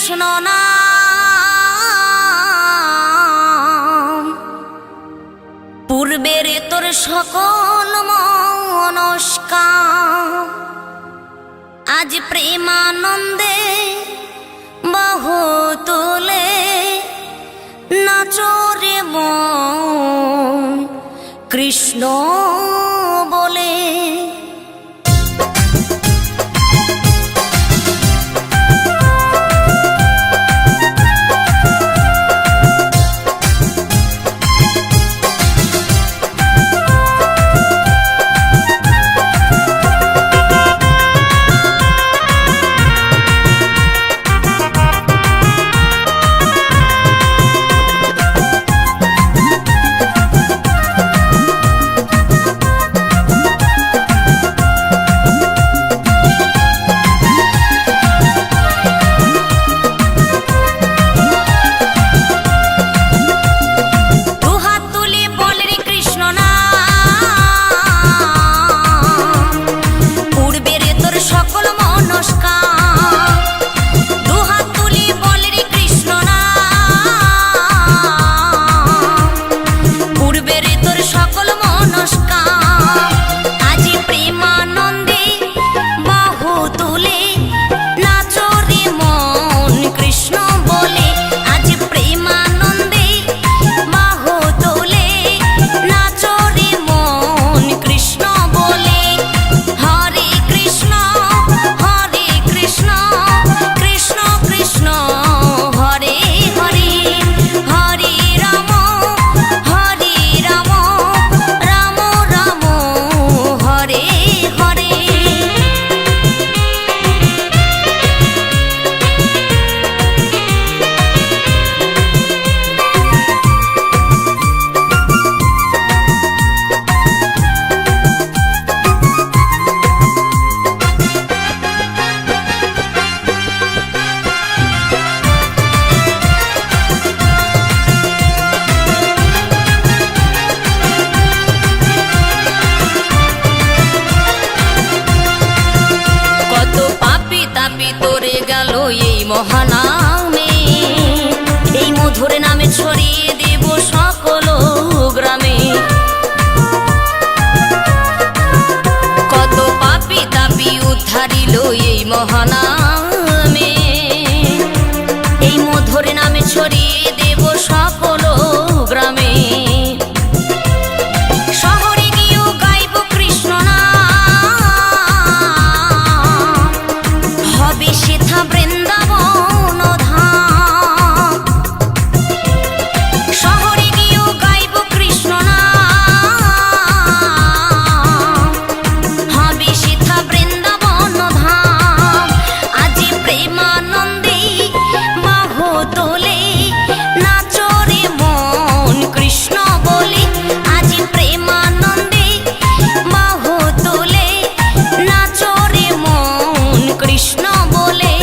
কৃষ্ণ নাম, পূর্বের তোর সকল মনস্কাম, আজ প্রেমানন্দে বহু তোলে নাচরে মন কৃষ্ণ বলে। মহানামে এই মধুর নামে ছড়িয়ে দেব সকল গ্রামে। কত পাপী তাপী উদ্ধারিল এই মহানামে, এই মধুর নামে ছড়িয়ে দেব সকল গ্রামে। শহরে গিয়েও গাইব কৃষ্ণ নাম, হবে সেথা বৃন্দাবন ধাম। শহরে গিয়েও গাইব কৃষ্ণ নাম, হবে সেথা বৃন্দাবন ধাম। আজ প্রেমানন্দে বাহু তোলে নাচরে মন কৃষ্ণ বলে। আজ প্রেমানন্দে বাহু তোলে নাচরে মন কৃষ্ণ বলে।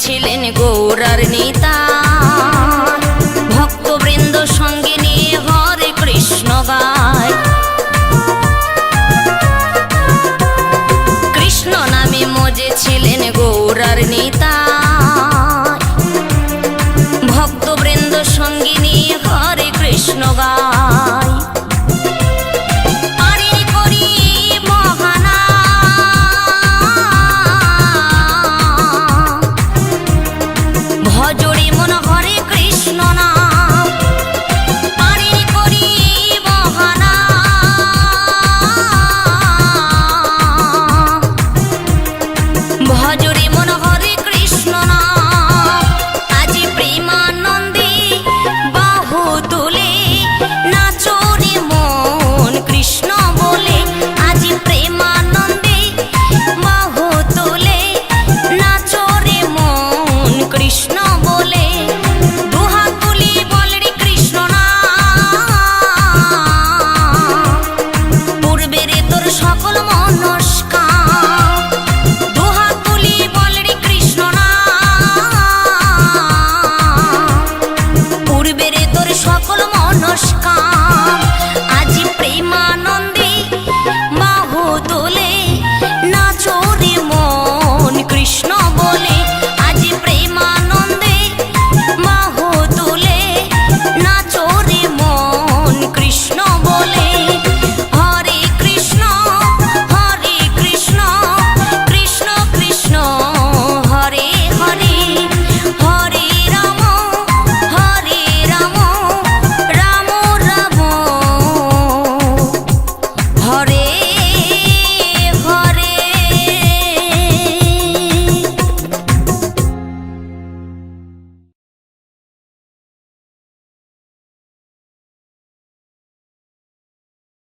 ছিলেন গৌরার নেতা, ভক্তবৃন্দ সঙ্গে নিয়ে হরে কৃষ্ণ গায়। কৃষ্ণ নামে মজে ছিলেন গৌরার নেতা, ভক্তবৃন্দ সঙ্গে নিয়ে হরে কৃষ্ণ গায়। ভজরে মন সকল